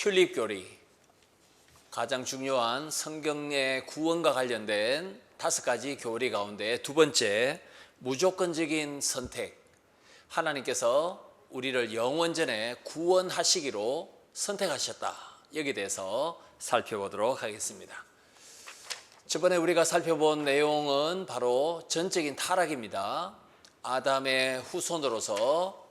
튤립교리, 가장 중요한 성경의 구원과 관련된 5가지 교리 가운데 두 번째, 무조건적인 선택. 하나님께서 우리를 영원전에 구원하시기로 선택하셨다. 여기에 대해서 살펴보도록 하겠습니다. 저번에 우리가 살펴본 내용은 바로 전적인 타락입니다. 아담의 후손으로서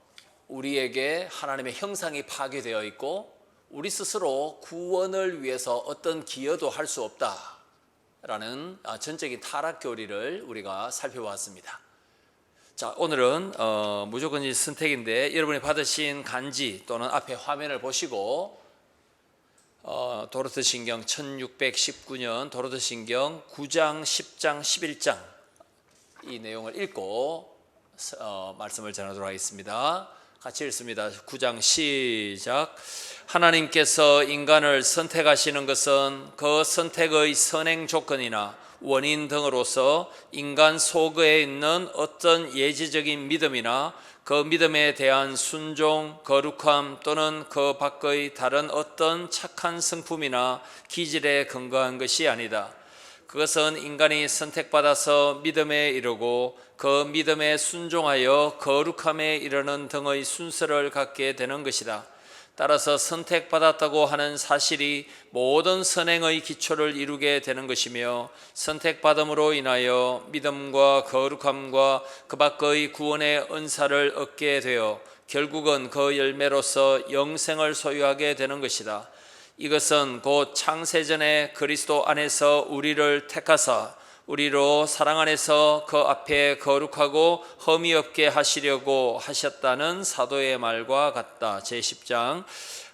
우리에게 하나님의 형상이 파괴되어 있고 우리 스스로 구원을 위해서 어떤 기여도 할 수 없다라는 전적인 타락 교리를 우리가 살펴봤습니다. 자, 오늘은 무조건적인 선택인데 여러분이 받으신 간지 또는 앞에 화면을 보시고 도르트신경 1619년 도르트신경 9장, 10장, 11장 이 내용을 읽고 말씀을 전하도록 하겠습니다. 같이 읽습니다. 9장 시작. 하나님께서 인간을 선택하시는 것은 그 선택의 선행 조건이나 원인 등으로서 인간 속에 있는 어떤 예지적인 믿음이나 그 믿음에 대한 순종, 거룩함 또는 그 밖의 다른 어떤 착한 성품이나 기질에 근거한 것이 아니다. 그것은 인간이 선택받아서 믿음에 이르고 그 믿음에 순종하여 거룩함에 이르는 등의 순서를 갖게 되는 것이다. 따라서 선택받았다고 하는 사실이 모든 선행의 기초를 이루게 되는 것이며 선택받음으로 인하여 믿음과 거룩함과 그 밖의 구원의 은사를 얻게 되어 결국은 그 열매로서 영생을 소유하게 되는 것이다. 이것은 곧 창세전에 그리스도 안에서 우리를 택하사 우리로 사랑 안에서 그 앞에 거룩하고 흠이 없게 하시려고 하셨다는 사도의 말과 같다. 제10장.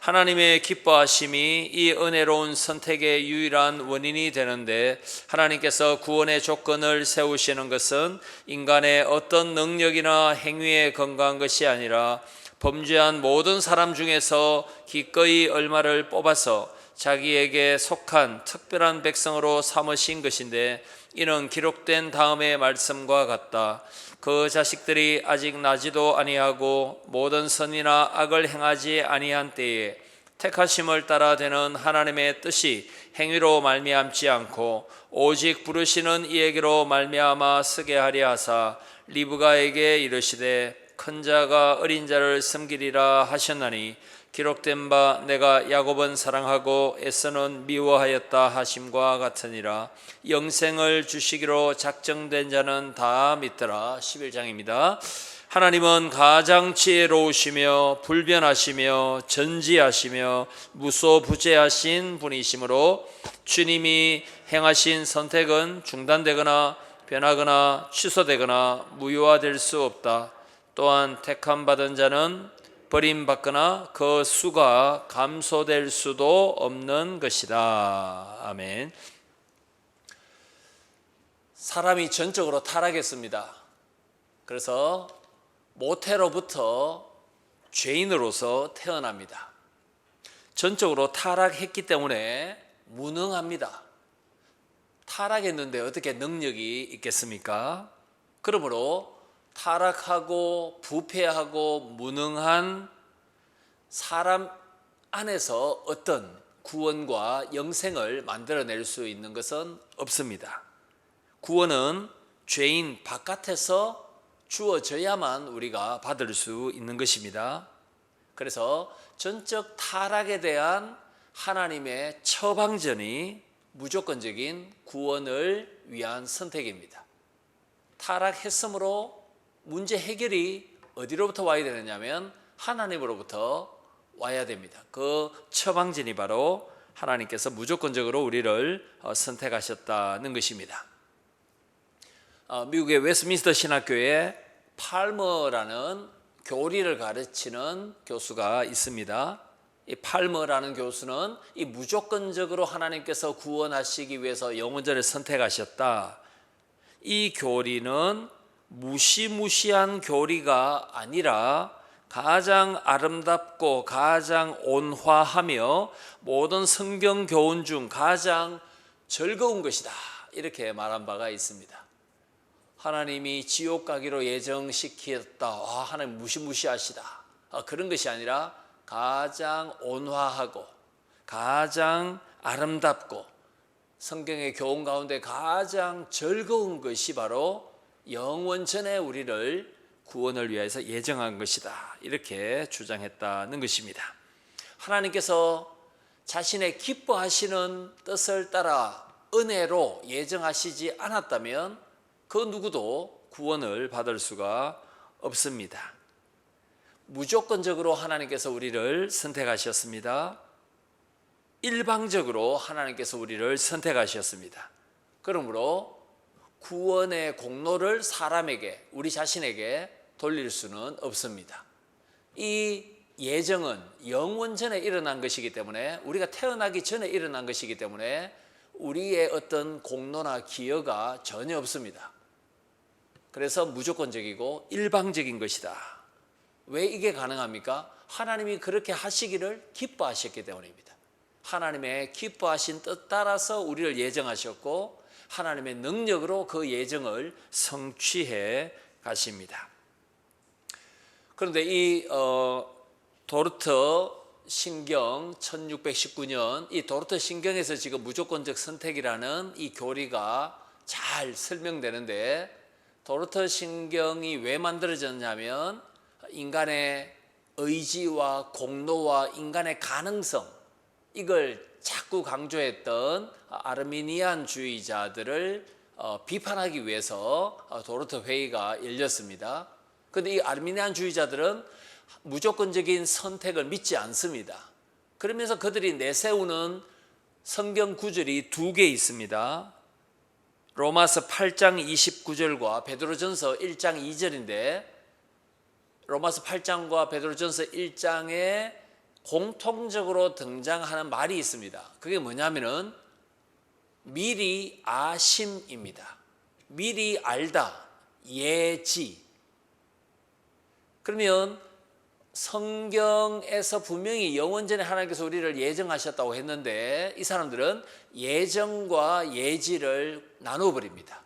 하나님의 기뻐하심이 이 은혜로운 선택의 유일한 원인이 되는데 하나님께서 구원의 조건을 세우시는 것은 인간의 어떤 능력이나 행위에 근거한 것이 아니라 범죄한 모든 사람 중에서 기꺼이 얼마를 뽑아서 자기에게 속한 특별한 백성으로 삼으신 것인데 이는 기록된 다음의 말씀과 같다. 그 자식들이 아직 나지도 아니하고 모든 선이나 악을 행하지 아니한 때에 택하심을 따라 되는 하나님의 뜻이 행위로 말미암지 않고 오직 부르시는 이에게로 말미암아 쓰게 하려 하사 리브가에게 이르시되 큰 자가 어린 자를 섬기리라 하셨나니 기록된 바 내가 야곱은 사랑하고 에서는 미워하였다 하심과 같으니라. 영생을 주시기로 작정된 자는 다 믿더라. 11장입니다. 하나님은 가장 지혜로우시며 불변하시며 전지하시며 무소부재하신 분이시므로 주님이 행하신 선택은 중단되거나 변하거나 취소되거나 무효화될 수 없다. 또한 택함 받은 자는 버림받거나 그 수가 감소될 수도 없는 것이다. 아멘. 사람이 전적으로 타락했습니다. 그래서 모태로부터 죄인으로서 태어납니다. 전적으로 타락했기 때문에 무능합니다. 타락했는데 어떻게 능력이 있겠습니까? 그러므로 타락하고 부패하고 무능한 사람 안에서 어떤 구원과 영생을 만들어낼 수 있는 것은 없습니다. 구원은 죄인 바깥에서 주어져야만 우리가 받을 수 있는 것입니다. 그래서 전적 타락에 대한 하나님의 처방전이 무조건적인 구원을 위한 선택입니다. 타락했으므로 문제 해결이 어디로부터 와야 되느냐면 하나님으로부터 와야 됩니다. 그 처방전이 바로 하나님께서 무조건적으로 우리를 선택하셨다는 것입니다. 미국의 웨스트민스터 신학교에 팔머라는 교리를 가르치는 교수가 있습니다. 이 팔머라는 교수는 이 무조건적으로 하나님께서 구원하시기 위해서 영원전을 선택하셨다. 이 교리는 무시무시한 교리가 아니라 가장 아름답고 가장 온화하며 모든 성경 교훈 중 가장 즐거운 것이다. 이렇게 말한 바가 있습니다. 하나님이 지옥 가기로 예정시켰다. 하나님 무시무시하시다. 그런 것이 아니라 가장 온화하고 가장 아름답고 성경의 교훈 가운데 가장 즐거운 것이 바로 영원 전에 우리를 구원을 위해서 예정한 것이다, 이렇게 주장했다는 것입니다. 하나님께서 자신의 기뻐하시는 뜻을 따라 은혜로 예정하시지 않았다면 그 누구도 구원을 받을 수가 없습니다. 무조건적으로 하나님께서 우리를 선택하셨습니다. 일방적으로 하나님께서 우리를 선택하셨습니다. 그러므로 구원의 공로를 사람에게, 우리 자신에게 돌릴 수는 없습니다. 이 예정은 영원 전에 일어난 것이기 때문에, 우리가 태어나기 전에 일어난 것이기 때문에 우리의 어떤 공로나 기여가 전혀 없습니다. 그래서 무조건적이고 일방적인 것이다. 왜 이게 가능합니까? 하나님이 그렇게 하시기를 기뻐하셨기 때문입니다. 하나님의 기뻐하신 뜻 따라서 우리를 예정하셨고 하나님의 능력으로 그 예정을 성취해 가십니다. 그런데 이 도르트 신경 1619년, 이 도르트 신경에서 지금 무조건적 선택이라는 이 교리가 잘 설명되는데, 도르트 신경이 왜 만들어졌냐면 인간의 의지와 공로와 인간의 가능성, 이걸 자꾸 강조했던 아르미니안주의자들을 비판하기 위해서 도르트 회의가 열렸습니다. 그런데 이 아르미니안주의자들은 무조건적인 선택을 믿지 않습니다. 그러면서 그들이 내세우는 성경 구절이 두 개 있습니다. 로마서 8장 29절과 베드로전서 1장 2절인데, 로마서 8장과 베드로전서 1장에 공통적으로 등장하는 말이 있습니다. 그게 뭐냐면은 미리 아심입니다. 미리 알다, 예지. 그러면 성경에서 분명히 영원 전에 하나님께서 우리를 예정하셨다고 했는데, 이 사람들은 예정과 예지를 나눠버립니다.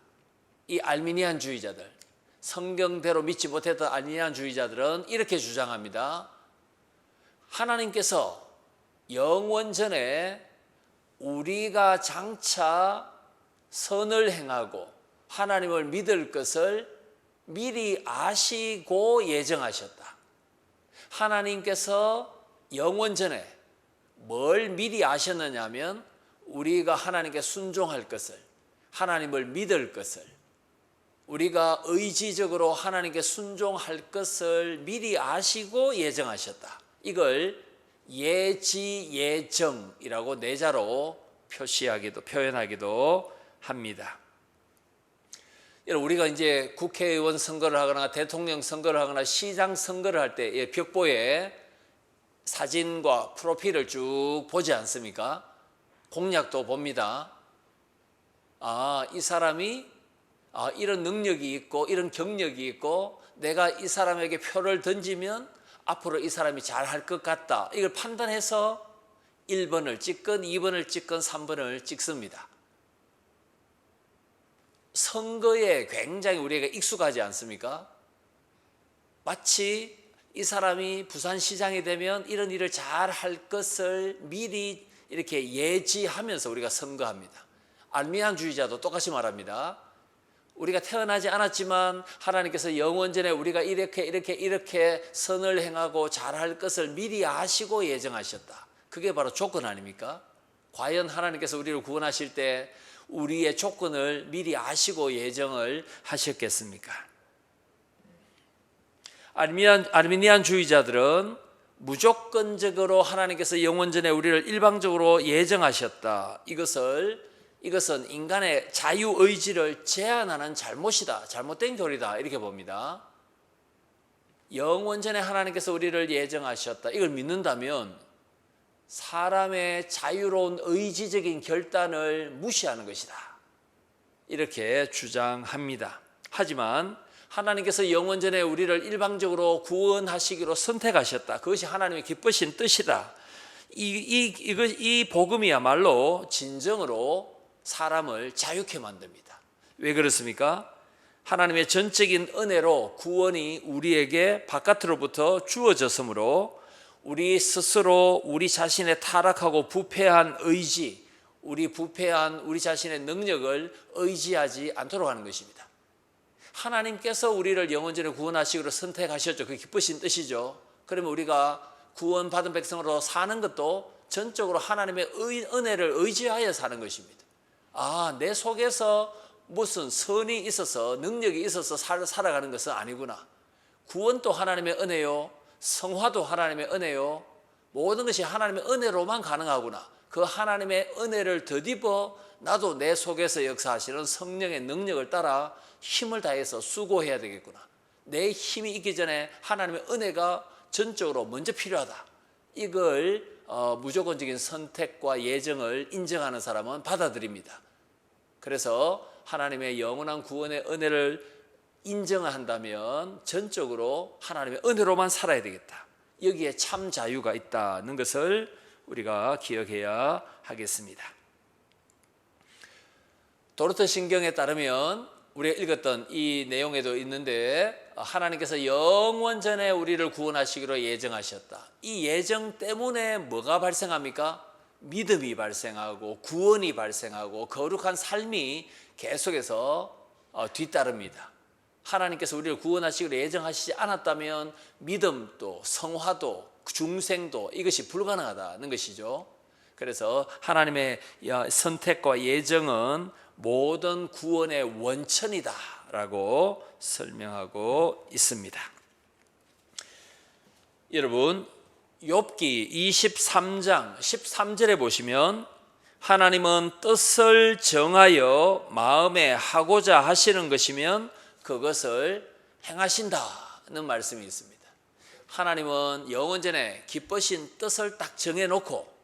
이 알미니안주의자들, 성경대로 믿지 못했던 알미니안주의자들은 이렇게 주장합니다. 하나님께서 영원 전에 우리가 장차 선을 행하고 하나님을 믿을 것을 미리 아시고 예정하셨다. 하나님께서 영원 전에 뭘 미리 아셨느냐 하면 우리가 하나님께 순종할 것을, 하나님을 믿을 것을, 우리가 의지적으로 하나님께 순종할 것을 미리 아시고 예정하셨다. 이걸 예지예정이라고 내자로 표현하기도 합니다. 여러분, 우리가 이제 국회의원 선거를 하거나 대통령 선거를 하거나 시장 선거를 할 때 벽보에 사진과 프로필을 쭉 보지 않습니까? 공약도 봅니다. 이 사람이 이런 능력이 있고 이런 경력이 있고 내가 이 사람에게 표를 던지면 앞으로 이 사람이 잘할 것 같다. 이걸 판단해서 1번을 찍건 2번을 찍건 3번을 찍습니다. 선거에 굉장히 우리가 익숙하지 않습니까? 마치 이 사람이 부산시장이 되면 이런 일을 잘 할 것을 미리 이렇게 예지하면서 우리가 선거합니다. 알미니안주의자도 똑같이 말합니다. 우리가 태어나지 않았지만 하나님께서 영원전에 우리가 이렇게 선을 행하고 잘할 것을 미리 아시고 예정하셨다. 그게 바로 조건 아닙니까? 과연 하나님께서 우리를 구원하실 때 우리의 조건을 미리 아시고 예정을 하셨겠습니까? 아르미니안주의자들은 무조건적으로 하나님께서 영원전에 우리를 일방적으로 예정하셨다. 이것은 인간의 자유의지를 제한하는 잘못이다, 잘못된 교리다, 이렇게 봅니다. 영원전에 하나님께서 우리를 예정하셨다, 이걸 믿는다면 사람의 자유로운 의지적인 결단을 무시하는 것이다, 이렇게 주장합니다. 하지만 하나님께서 영원전에 우리를 일방적으로 구원하시기로 선택하셨다, 그것이 하나님의 기쁘신 뜻이다. 이 복음이야말로 진정으로 사람을 자유케 만듭니다. 왜 그렇습니까? 하나님의 전적인 은혜로 구원이 우리에게 바깥으로부터 주어졌으므로 우리 스스로 우리 자신의 타락하고 부패한 의지, 우리 자신의 능력을 의지하지 않도록 하는 것입니다. 하나님께서 우리를 영원전에 구원하시기로 선택하셨죠. 그게 기쁘신 뜻이죠. 그러면 우리가 구원받은 백성으로 사는 것도 전적으로 하나님의 은혜를 의지하여 사는 것입니다. 내 속에서 무슨 선이 있어서 능력이 있어서 살아가는 것은 아니구나. 구원도 하나님의 은혜요, 성화도 하나님의 은혜요, 모든 것이 하나님의 은혜로만 가능하구나. 그 하나님의 은혜를 덧입어 나도 내 속에서 역사하시는 성령의 능력을 따라 힘을 다해서 수고해야 되겠구나. 내 힘이 있기 전에 하나님의 은혜가 전적으로 먼저 필요하다. 이걸 무조건적인 선택과 예정을 인정하는 사람은 받아들입니다. 그래서 하나님의 영원한 구원의 은혜를 인정한다면 전적으로 하나님의 은혜로만 살아야 되겠다. 여기에 참 자유가 있다는 것을 우리가 기억해야 하겠습니다. 도르트 신경에 따르면 우리가 읽었던 이 내용에도 있는데 하나님께서 영원전에 우리를 구원하시기로 예정하셨다. 이 예정 때문에 뭐가 발생합니까? 믿음이 발생하고 구원이 발생하고 거룩한 삶이 계속해서 뒤따릅니다. 하나님께서 우리를 구원하시기로 예정하시지 않았다면 믿음도 성화도 중생도 이것이 불가능하다는 것이죠. 그래서 하나님의 선택과 예정은 모든 구원의 원천이다라고 설명하고 있습니다. 여러분, 욥기 23장 13절에 보시면 하나님은 뜻을 정하여 마음에 하고자 하시는 것이면 그것을 행하신다는 말씀이 있습니다. 하나님은 영원전에 기쁘신 뜻을 딱 정해놓고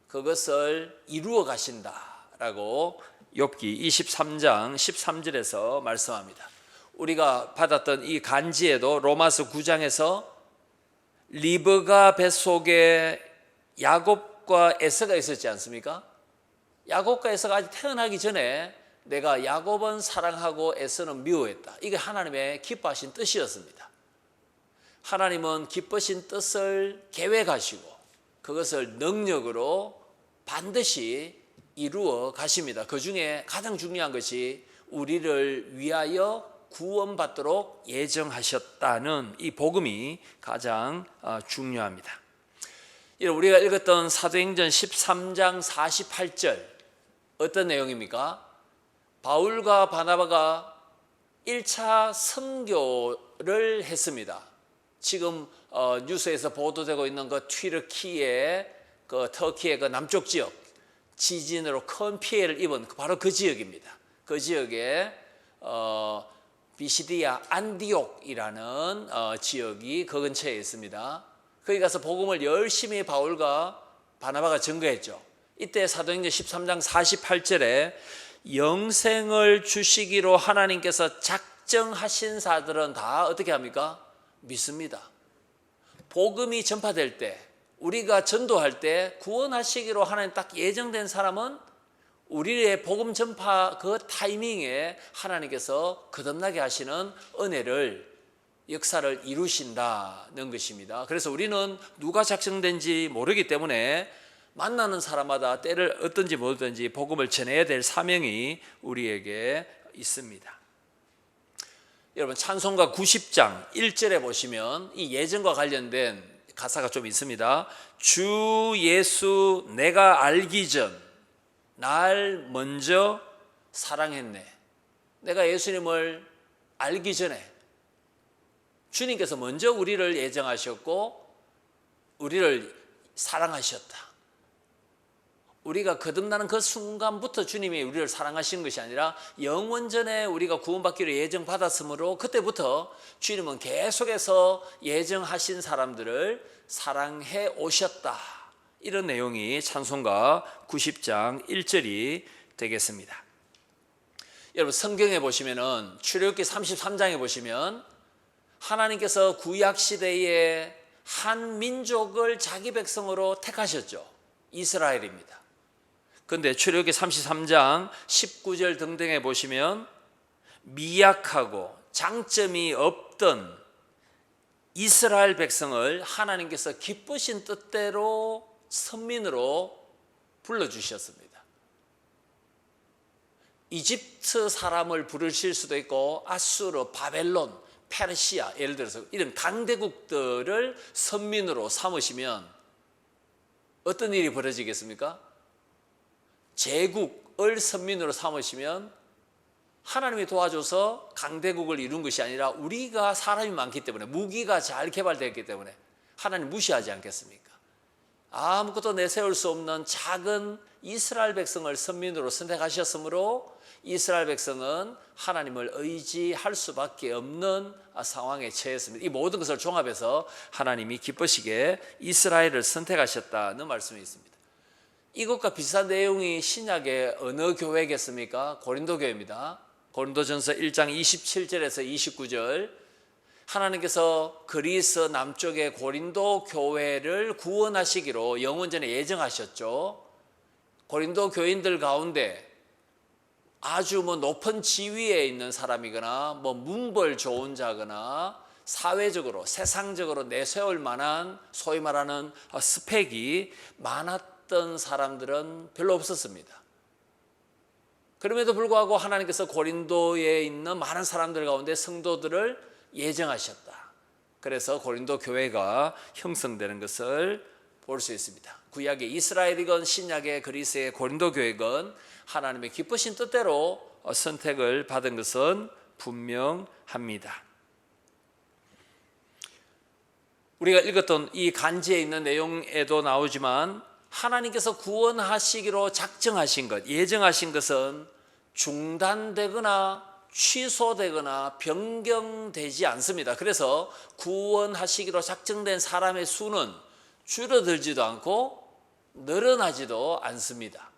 그것을 이루어 가신다라고 욥기 23장 13절에서 말씀합니다. 우리가 받았던 이 간지에도 로마서 9장에서 리브가 뱃속에 야곱과 에서가 있었지 않습니까? 야곱과 에서가 아직 태어나기 전에 내가 야곱은 사랑하고 에서는 미워했다. 이게 하나님의 기뻐하신 뜻이었습니다. 하나님은 기쁘신 뜻을 계획하시고 그것을 능력으로 반드시 이루어 가십니다. 그 중에 가장 중요한 것이 우리를 위하여 구원받도록 예정하셨다는 이 복음이 가장 중요합니다. 우리가 읽었던 사도행전 13장 48절 어떤 내용입니까? 바울과 바나바가 1차 선교를 했습니다. 지금 뉴스에서 보도되고 있는 그 튀르키예, 그 터키의 그 남쪽 지역 지진으로 큰 피해를 입은 바로 그 지역입니다. 그 지역에 비시디아 안디옥이라는 지역이 그 근처에 있습니다. 거기 가서 복음을 열심히 바울과 바나바가 전거했죠. 이때 사도행전 13장 48절에 영생을 주시기로 하나님께서 작정하신 자들은 다 어떻게 합니까? 믿습니다. 복음이 전파될 때, 우리가 전도할 때 구원하시기로 하나님 딱 예정된 사람은 우리의 복음 전파 그 타이밍에 하나님께서 거듭나게 하시는 은혜를, 역사를 이루신다는 것입니다. 그래서 우리는 누가 작정된지 모르기 때문에 만나는 사람마다 때를 어떤지 모르든지 복음을 전해야 될 사명이 우리에게 있습니다. 여러분, 찬송가 90장 1절에 보시면 이 예전과 관련된 가사가 좀 있습니다. 주 예수 내가 알기 전 날 먼저 사랑했네. 내가 예수님을 알기 전에 주님께서 먼저 우리를 예정하셨고 우리를 사랑하셨다. 우리가 거듭나는 그 순간부터 주님이 우리를 사랑하신 것이 아니라 영원전에 우리가 구원받기로 예정받았으므로 그때부터 주님은 계속해서 예정하신 사람들을 사랑해 오셨다. 이런 내용이 찬송가 90장 1절이 되겠습니다. 여러분, 성경에 보시면은 출애굽기 33장에 보시면 하나님께서 구약 시대에 한 민족을 자기 백성으로 택하셨죠. 이스라엘입니다. 그런데 출애굽기 33장 19절 등등에 보시면 미약하고 장점이 없던 이스라엘 백성을 하나님께서 기쁘신 뜻대로 선민으로 불러주셨습니다. 이집트 사람을 부르실 수도 있고 아수르, 바벨론, 페르시아 예를 들어서 이런 강대국들을 선민으로 삼으시면 어떤 일이 벌어지겠습니까? 제국을 선민으로 삼으시면 하나님이 도와줘서 강대국을 이룬 것이 아니라 우리가 사람이 많기 때문에 무기가 잘 개발되었기 때문에 하나님 무시하지 않겠습니까? 아무것도 내세울 수 없는 작은 이스라엘 백성을 선민으로 선택하셨으므로 이스라엘 백성은 하나님을 의지할 수밖에 없는 상황에 처했습니다. 이 모든 것을 종합해서 하나님이 기쁘시게 이스라엘을 선택하셨다는 말씀이 있습니다. 이것과 비슷한 내용이 신약의 어느 교회겠습니까? 고린도 교회입니다. 고린도전서 1장 27절에서 29절 하나님께서 그리스 남쪽의 고린도 교회를 구원하시기로 영원전에 예정하셨죠. 고린도 교인들 가운데 아주 높은 지위에 있는 사람이거나 문벌 좋은 자거나 사회적으로 세상적으로 내세울 만한 소위 말하는 스펙이 많았던 사람들은 별로 없었습니다. 그럼에도 불구하고 하나님께서 고린도에 있는 많은 사람들 가운데 성도들을 예정하셨다. 그래서 고린도 교회가 형성되는 것을 볼 수 있습니다. 구약의 이스라엘이건 신약의 그리스의 고린도 교회건 하나님의 기쁘신 뜻대로 선택을 받은 것은 분명합니다. 우리가 읽었던 이 간지에 있는 내용에도 나오지만 하나님께서 구원하시기로 작정하신 것, 예정하신 것은 중단되거나 취소되거나 변경되지 않습니다. 그래서 구원하시기로 작정된 사람의 수는 줄어들지도 않고 늘어나지도 않습니다.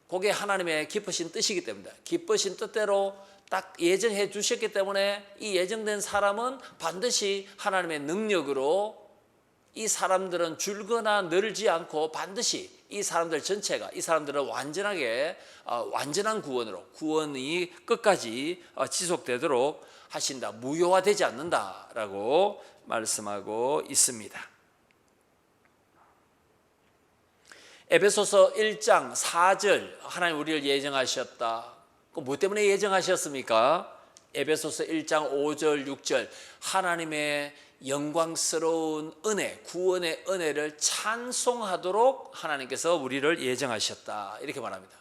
그게 하나님의 기쁘신 뜻이기 때문입니다. 기쁘신 뜻대로 딱 예정해 주셨기 때문에 이 예정된 사람은 반드시 하나님의 능력으로 이 사람들은 줄거나 늘지 않고 반드시 이 사람들 전체가 이 사람들은 완전하게 완전한 구원이 끝까지 지속되도록 하신다. 무효화되지 않는다라고 말씀하고 있습니다. 에베소서 1장 4절 하나님 우리를 예정하셨다. 뭐 때문에 예정하셨습니까? 에베소서 1장 5절 6절 하나님의 영광스러운 은혜, 구원의 은혜를 찬송하도록 하나님께서 우리를 예정하셨다. 이렇게 말합니다.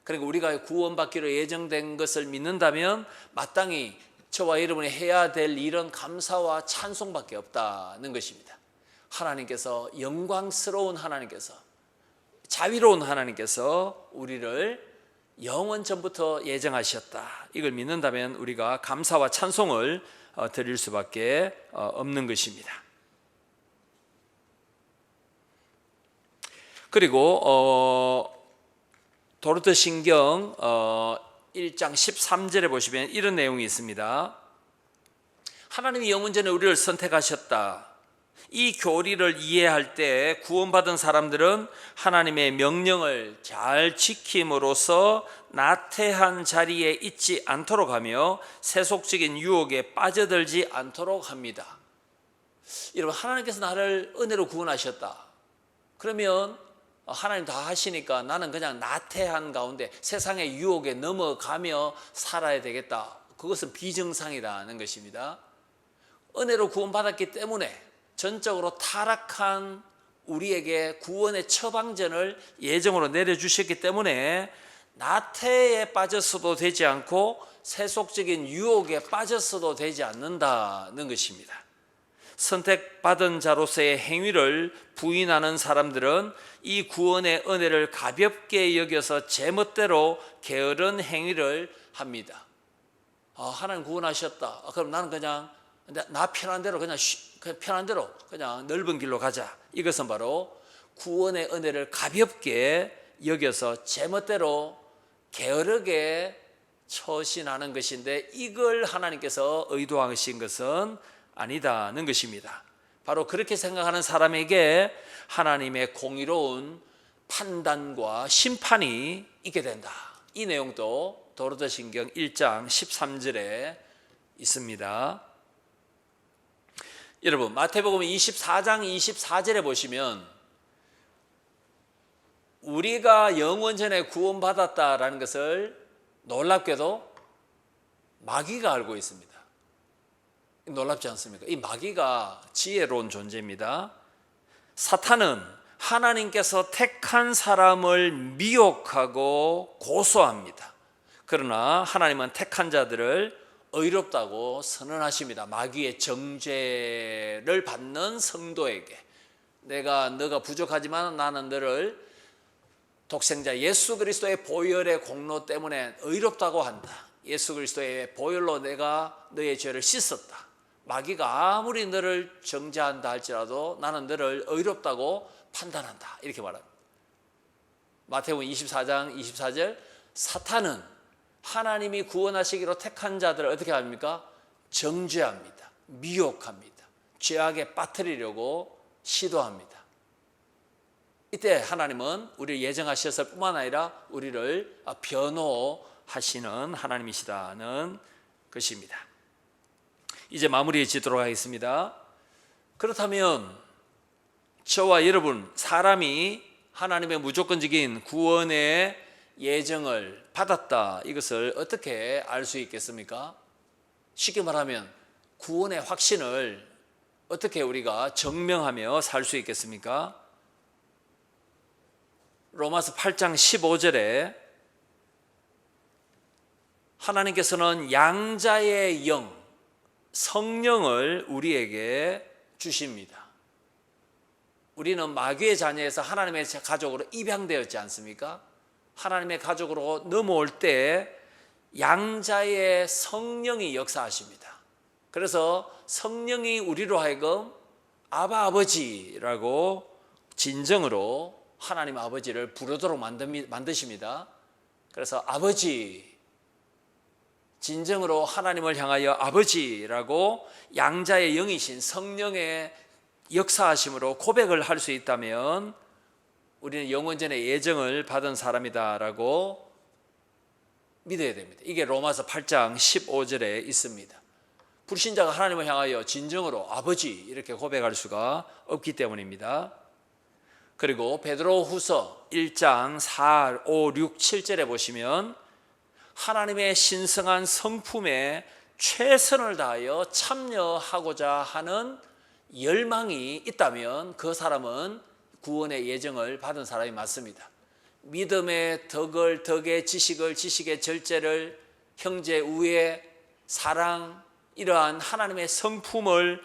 그러니까 우리가 구원받기로 예정된 것을 믿는다면 마땅히 저와 여러분이 해야 될 일은 감사와 찬송밖에 없다는 것입니다. 하나님께서 영광스러운 하나님께서 자비로운 하나님께서 우리를 영원 전부터 예정하셨다. 이걸 믿는다면 우리가 감사와 찬송을 드릴 수밖에 없는 것입니다. 그리고 도르트신경 1장 13절에 보시면 이런 내용이 있습니다. 하나님이 영원전에 우리를 선택하셨다. 이 교리를 이해할 때 구원받은 사람들은 하나님의 명령을 잘 지킴으로써 나태한 자리에 있지 않도록 하며 세속적인 유혹에 빠져들지 않도록 합니다. 여러분, 하나님께서 나를 은혜로 구원하셨다. 그러면 하나님 다 하시니까 나는 그냥 나태한 가운데 세상의 유혹에 넘어가며 살아야 되겠다. 그것은 비정상이라는 것입니다. 은혜로 구원받았기 때문에 전적으로 타락한 우리에게 구원의 처방전을 예정으로 내려주셨기 때문에 나태에 빠졌어도 되지 않고 세속적인 유혹에 빠졌어도 되지 않는다는 것입니다. 선택받은 자로서의 행위를 부인하는 사람들은 이 구원의 은혜를 가볍게 여겨서 제멋대로 게으른 행위를 합니다. 하나님 구원하셨다. 그럼 나는 그냥 나 편한 대로 그냥 편한 대로 그냥 넓은 길로 가자. 이것은 바로 구원의 은혜를 가볍게 여겨서 제멋대로 게으르게 처신하는 것인데 이걸 하나님께서 의도하신 것은 아니다는 것입니다. 바로 그렇게 생각하는 사람에게 하나님의 공의로운 판단과 심판이 있게 된다. 이 내용도 도르트신경 1장 13절에 있습니다. 여러분 마태복음 24장 24절에 보시면 우리가 영원 전에 구원받았다라는 것을 놀랍게도 마귀가 알고 있습니다. 놀랍지 않습니까? 이 마귀가 지혜로운 존재입니다. 사탄은 하나님께서 택한 사람을 미혹하고 고소합니다. 그러나 하나님은 택한 자들을 의롭다고 선언하십니다. 마귀의 정죄를 받는 성도에게 너가 부족하지만 나는 너를 독생자 예수 그리스도의 보혈의 공로 때문에 의롭다고 한다. 예수 그리스도의 보혈로 내가 너의 죄를 씻었다. 마귀가 아무리 너를 정죄한다 할지라도 나는 너를 의롭다고 판단한다. 이렇게 말합니다. 마태복음 24장 24절 사탄은 하나님이 구원하시기로 택한 자들을 어떻게 합니까? 정죄합니다. 미혹합니다. 죄악에 빠뜨리려고 시도합니다. 이때 하나님은 우리를 예정하셨을 뿐만 아니라 우리를 변호하시는 하나님이시다는 것입니다. 이제 마무리에 짓도록 하겠습니다. 그렇다면 저와 여러분 사람이 하나님의 무조건적인 구원의 예정을 받았다 이것을 어떻게 알 수 있겠습니까? 쉽게 말하면 구원의 확신을 어떻게 우리가 증명하며 살 수 있겠습니까? 로마서 8장 15절에 하나님께서는 양자의 영 성령을 우리에게 주십니다. 우리는 마귀의 자녀에서 하나님의 가족으로 입양되었지 않습니까? 하나님의 가족으로 넘어올 때 양자의 성령이 역사하십니다. 그래서 성령이 우리로 하여금 아바 아버지라고 진정으로 하나님 아버지를 부르도록 만드십니다. 그래서 아버지, 진정으로 하나님을 향하여 아버지라고 양자의 영이신 성령의 역사하심으로 고백을 할 수 있다면 우리는 영원전에 예정을 받은 사람이다라고 믿어야 됩니다. 이게 로마서 8장 15절에 있습니다. 불신자가 하나님을 향하여 진정으로 아버지 이렇게 고백할 수가 없기 때문입니다. 그리고 베드로후서 1장 4, 5, 6, 7절에 보시면 하나님의 신성한 성품에 최선을 다하여 참여하고자 하는 열망이 있다면 그 사람은 구원의 예정을 받은 사람이 맞습니다. 믿음의 덕의 지식을, 지식의 절제를, 형제 우애, 사랑, 이러한 하나님의 성품을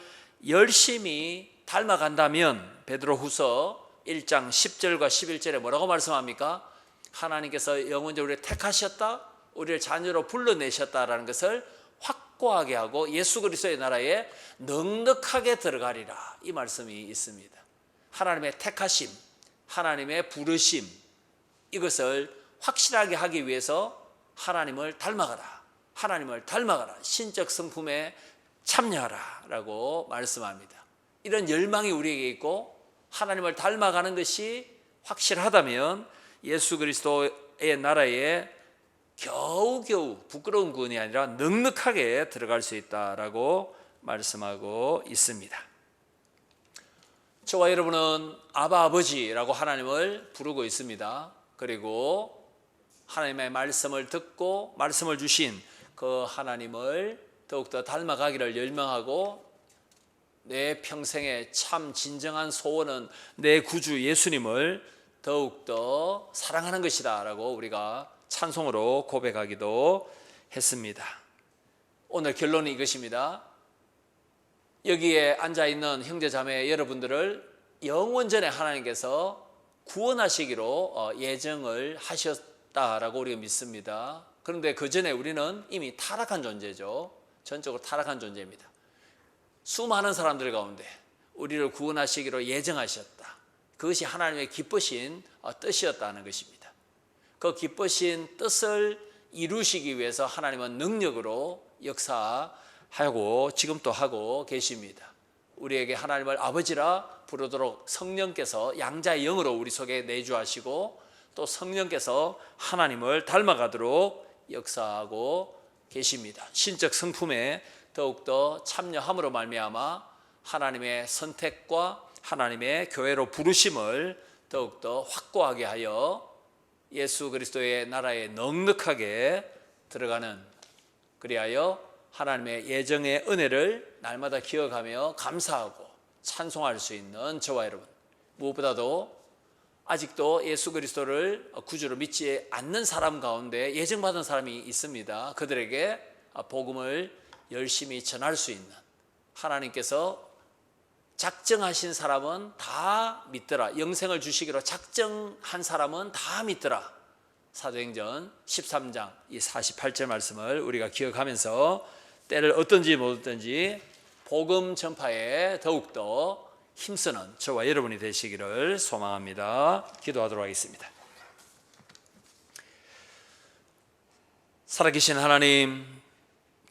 열심히 닮아간다면 베드로후서 1장 10절과 11절에 뭐라고 말씀합니까? 하나님께서 영원적으로 우리를 택하셨다, 우리를 자녀로 불러내셨다라는 것을 확고하게 하고 예수 그리스도의 나라에 넉넉하게 들어가리라, 이 말씀이 있습니다. 하나님의 택하심, 하나님의 부르심, 이것을 확실하게 하기 위해서 하나님을 닮아가라, 하나님을 닮아가라, 신적 성품에 참여하라 라고 말씀합니다. 이런 열망이 우리에게 있고 하나님을 닮아가는 것이 확실하다면 예수 그리스도의 나라에 겨우겨우 부끄러운 구원이 아니라 넉넉하게 들어갈 수 있다라고 말씀하고 있습니다. 저와 여러분은 아바 아버지라고 하나님을 부르고 있습니다. 그리고 하나님의 말씀을 듣고 말씀을 주신 그 하나님을 더욱더 닮아가기를 열망하고 내 평생의 참 진정한 소원은 내 구주 예수님을 더욱더 사랑하는 것이다 라고 우리가 찬송으로 고백하기도 했습니다. 오늘 결론은 이것입니다. 여기에 앉아있는 형제자매 여러분들을 영원전에 하나님께서 구원하시기로 예정을 하셨다라고 우리가 믿습니다. 그런데 그 전에 우리는 이미 타락한 존재죠. 전적으로 타락한 존재입니다. 수많은 사람들 가운데 우리를 구원하시기로 예정하셨다. 그것이 하나님의 기쁘신 뜻이었다는 것입니다. 그 기쁘신 뜻을 이루시기 위해서 하나님은 능력으로 역사하고 지금도 하고 계십니다. 우리에게 하나님을 아버지라 부르도록 성령께서 양자의 영으로 우리 속에 내주하시고 또 성령께서 하나님을 닮아가도록 역사하고 계십니다. 신적 성품에 더욱더 참여함으로 말미암아 하나님의 선택과 하나님의 교회로 부르심을 더욱더 확고하게 하여 예수 그리스도의 나라에 넉넉하게 들어가는, 그리하여 하나님의 예정의 은혜를 날마다 기억하며 감사하고 찬송할 수 있는 저와 여러분, 무엇보다도 아직도 예수 그리스도를 구주로 믿지 않는 사람 가운데 예정받은 사람이 있습니다. 그들에게 복음을 열심히 전할 수 있는, 하나님께서 작정하신 사람은 다 믿더라, 영생을 주시기로 작정한 사람은 다 믿더라. 사도행전 13장 이 48절 말씀을 우리가 기억하면서 때를 어떤지 못했든지 복음 전파에 더욱더 힘쓰는 저와 여러분이 되시기를 소망합니다. 기도하도록 하겠습니다. 살아계신 하나님,